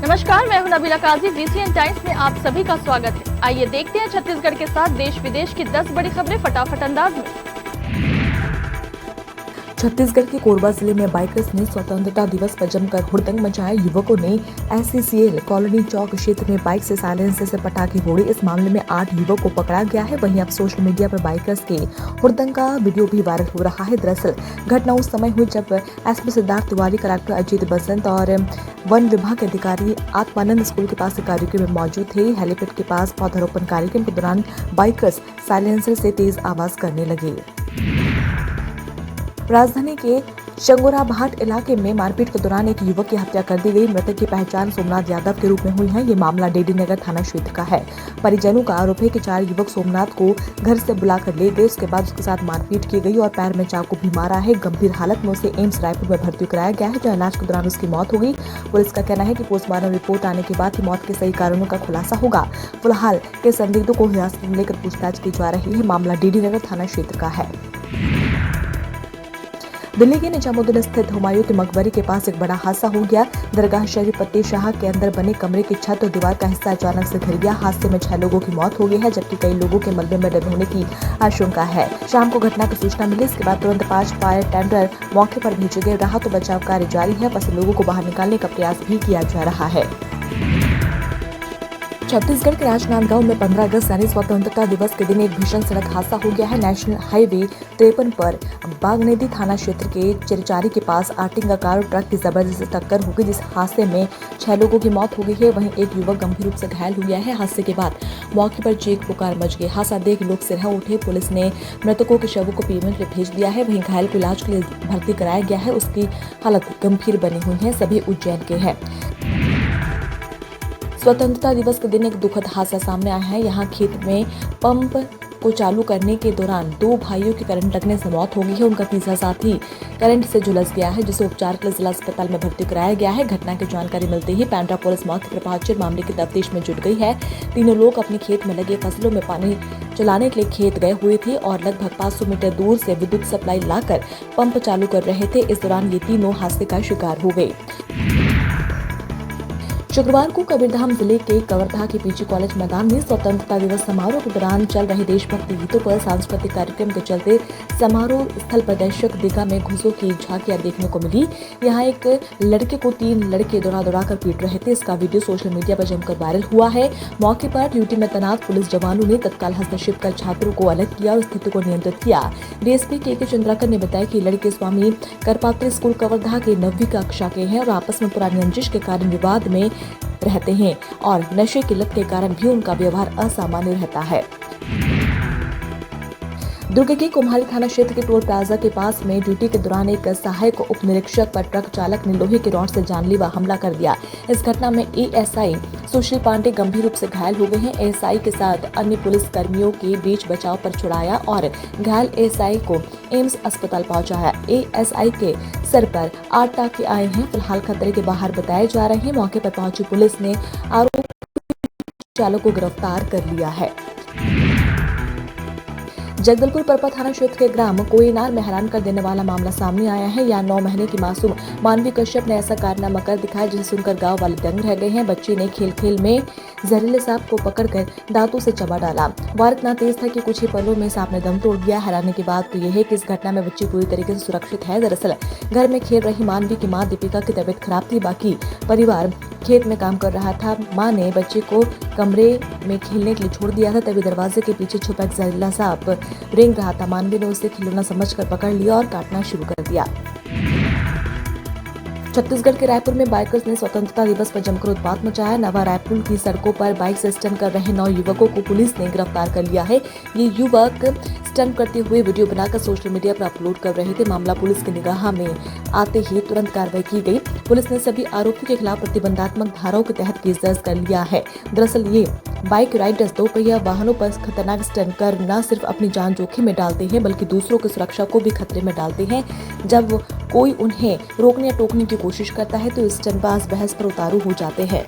नमस्कार, मैं हूं नबीला काजी। DCN टाइम्स में आप सभी का स्वागत है। आइए देखते हैं छत्तीसगढ़ के साथ देश विदेश की 10 बड़ी खबरें फटाफट अंदाज में। छत्तीसगढ़ के कोरबा जिले में बाइकर्स ने स्वतंत्रता दिवस पर जमकर हुड़दंग मचाया। युवकों ने SCCL कॉलोनी चौक क्षेत्र में बाइक से साइलेंसर से पटाखे फोड़े। इस मामले में 8 युवक को पकड़ा गया है। वहीं अब सोशल मीडिया पर बाइकर्स के हुड़दंग का वीडियो भी वायरल हो रहा है। दरअसल घटना उस समय हुई जब SP सिद्धार्थ तिवारी, कलेक्टर अजीत बसंत और वन विभाग के अधिकारी आत्मानंद स्कूल के पास कार्यक्रम में मौजूद थे। हेलीपैड के पास पौधारोपण कार्यक्रम के दौरान बाइकर्स साइलेंसर से तेज आवाज करने लगे। राजधानी के शंगोराभाट इलाके में मारपीट के दौरान एक युवक की हत्या कर दी गई। मृतक की पहचान सोमनाथ यादव के रूप में हुई है। ये मामला डेडी नगर थाना क्षेत्र का है। परिजनों का आरोप है कि 4 युवक सोमनाथ को घर से बुलाकर ले गए। उसके बाद उसके साथ मारपीट की गई और पैर में चाकू भी मारा है। गंभीर हालत में उसे एम्स रायपुर में भर्ती कराया गया है, जहाँ इलाज के दौरान उसकी मौत हो गई। पुलिस का कहना है कि पोस्टमार्टम रिपोर्ट आने के बाद ही मौत के सही कारणों का खुलासा होगा। फिलहाल के संदिग्धों को हिरासत में लेकर पूछताछ की जा रही है। मामला डेडी नगर थाना क्षेत्र का है। दिल्ली के निजामुद्दीन स्थित हुमायूं के मकबरे के पास एक बड़ा हादसा हो गया। दरगाह शरीफ पत्ते शाह के अंदर बने कमरे की छत और दीवार का हिस्सा अचानक से गिर गया। हादसे में 6 लोगों की मौत हो गई है, जबकि कई लोगों के मलबे में दबे होने की आशंका है। शाम को घटना की सूचना मिली। इसके बाद तुरंत 5 फायर टेंडर मौके पर भेजे गए। राहत और बचाव कार्य जारी है। फंसे लोगों को बाहर निकालने का प्रयास भी किया जा रहा है। छत्तीसगढ़ के राजनांदगांव में 15 अगस्त यानी स्वतंत्रता दिवस के दिन एक भीषण सड़क हादसा हो गया है। नेशनल हाईवे 53 पर बागनदी थाना क्षेत्र के चिरचारी के पास आर्टिंगा कार और ट्रक की जबरदस्त टक्कर हो गई, जिस हादसे में 6 लोगों की मौत हो गई है। वहीं एक युवक गंभीर रूप से घायल हो गया है। हादसे के बाद मौके पर चीख पुकार मच गई। हादसा देख लोग सिरहा उठे। पुलिस ने मृतकों के शवों को पीएमएल में भेज दिया है। वहीं घायल को इलाज के लिए भर्ती कराया गया है। उसकी हालत गंभीर बनी हुई है। सभी उज्जैन के हैं। स्वतंत्रता दिवस के दिन एक दुखद हादसा सामने आया है। यहाँ खेत में पंप को चालू करने के दौरान 2 भाइयों की करंट लगने से मौत हो गई है। उनका तीसरा साथी करंट से झुलस गया है, जिसे उपचार के लिए जिला अस्पताल में भर्ती कराया गया है। घटना की जानकारी मिलते ही पेंड्रा पुलिस मौके पर पहुंचकर मामले की तफ्तीश में जुट गई है। तीनों लोग अपने खेत में लगे फसलों में पानी चलाने के लिए खेत गए हुए थे और लगभग 500 मीटर दूर से विद्युत सप्लाई लाकर पंप चालू कर रहे थे। इस दौरान ये तीनों हादसे का शिकार हो गए। शुक्रवार को कबीरधाम जिले के कवर्धा के पीजी कॉलेज मैदान में स्वतंत्रता दिवस समारोह के दौरान चल रहे देशभक्ति गीतों पर सांस्कृतिक कार्यक्रम के चलते समारोह स्थल प्रदर्शक दिखा में घुसों की झांकियां देखने को मिली। यहाँ एक लड़के को 3 लड़के दौड़ा कर पीट रहे थे। इसका वीडियो सोशल मीडिया पर जमकर वायरल हुआ है। मौके पर ड्यूटी में तैनात पुलिस जवानों ने तत्काल हस्तक्षेप कर छात्रों को अलग किया और स्थिति को नियंत्रित किया। DSP के चंद्राकर ने बताया कि लड़के स्वामी करपात्री स्कूल कवर्धा के 9वीं कक्षा के हैं और आपस में पुरानी रंजिश के कारण विवाद में रहते हैं और नशे की लत के कारण भी उनका व्यवहार असामान्य रहता है। दुर्ग के कुम्हारी थाना क्षेत्र के टोल प्लाजा के पास में ड्यूटी के दौरान एक सहायक उप निरीक्षक पर ट्रक चालक ने लोहे के रॉड से जानलेवा हमला कर दिया। इस घटना में ASI सुशील पांडे गंभीर रूप से घायल हो गए हैं। ASI के साथ अन्य पुलिस कर्मियों के बीच बचाव पर छुड़ाया और घायल ASI को एम्स अस्पताल पहुंचाया। ASI के सर पर 8 टाँके आए हैं। फिलहाल खतरे के बाहर बताए जा रहे हैं। मौके पर पहुंची पुलिस ने आरोपी चालक को गिरफ्तार कर लिया है। जगदलपुर परपा थाना क्षेत्र के ग्राम कोयनार में हैरान कर देने वाला मामला सामने आया है। यहाँ 9 महीने की मासूम मानवी कश्यप ने ऐसा कारनामा कर दिखाया जिसे सुनकर गांव वाले दंग रह गए हैं। बच्ची ने खेल में जहरीले सांप को पकड़कर दांतों से चबा डाला। वार इतना तेज था कि कुछ ही पलों में सांप ने दम तोड़ दिया। हैरानी की बात तो यह है कि इस घटना में बच्ची पूरी तरीके से सुरक्षित है। दरअसल घर में खेल रही मानवी की मां दीपिका की तबीयत खराब थी। बाकी परिवार खेत में काम कर रहा था। मां ने बच्चे को कमरे में खेलने के लिए छोड़ दिया था, तभी दरवाजे के पीछे छुपा एक जहरीला सांप रेंग रहा था। मानवी ने उसे खिलौना समझकर पकड़ लिया और काटना शुरू कर दिया। छत्तीसगढ़ के रायपुर में बाइकर्स ने स्वतंत्रता दिवस पर जमकर उत्पात मचाया। नवा रायपुर की सड़कों पर बाइक से स्टंट कर रहे 9 युवकों को पुलिस ने गिरफ्तार कर लिया है। ये युवक स्टंट करते हुए वीडियो बनाकर सोशल मीडिया पर अपलोड कर रहे थे। मामला पुलिस की निगाह में आते ही तुरंत कार्रवाई की गई। पुलिस ने सभी आरोपियों के खिलाफ प्रतिबंधात्मक धाराओं के तहत केस दर्ज कर लिया है। दरअसल ये बाइक राइडर्स 2 पहिया वाहनों पर खतरनाक स्टंट कर न सिर्फ अपनी जान जोखिम में डालते हैं बल्कि दूसरों की सुरक्षा को भी खतरे में डालते हैं। जब कोई उन्हें रोकने या टोकने की कोशिश करता है तो स्टंटबाज बहस पर उतारू हो जाते हैं।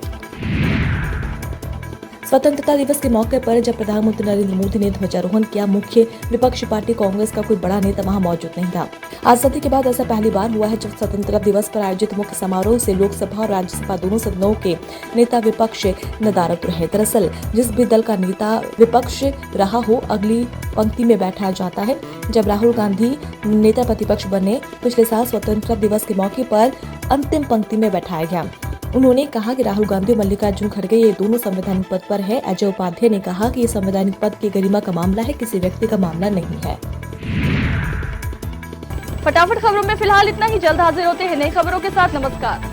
स्वतंत्रता दिवस के मौके पर जब प्रधानमंत्री नरेंद्र मोदी ने ध्वजारोहण किया, मुख्य विपक्षी पार्टी कांग्रेस का कोई बड़ा नेता वहां मौजूद नहीं था। आजादी के बाद ऐसा पहली बार हुआ है जब स्वतंत्रता दिवस पर आयोजित मुख्य समारोह से लोकसभा और राज्यसभा दोनों सदनों के नेता विपक्ष नदारद रहे। दरअसल जिस भी दल का नेता विपक्ष रहा हो, अगली पंक्ति में बैठाया जाता है। जब राहुल गांधी नेता प्रतिपक्ष बने, पिछले साल स्वतंत्रता दिवस के मौके पर अंतिम पंक्ति में बैठाया गया। उन्होंने कहा कि राहुल गांधी और मल्लिकार्जुन खड़गे ये दोनों संवैधानिक पद पर है। अजय उपाध्याय ने कहा कि ये संवैधानिक पद की गरिमा का मामला है, किसी व्यक्ति का मामला नहीं है। फटाफट खबरों में फिलहाल इतना ही। जल्द हाजिर होते हैं नई खबरों के साथ। नमस्कार।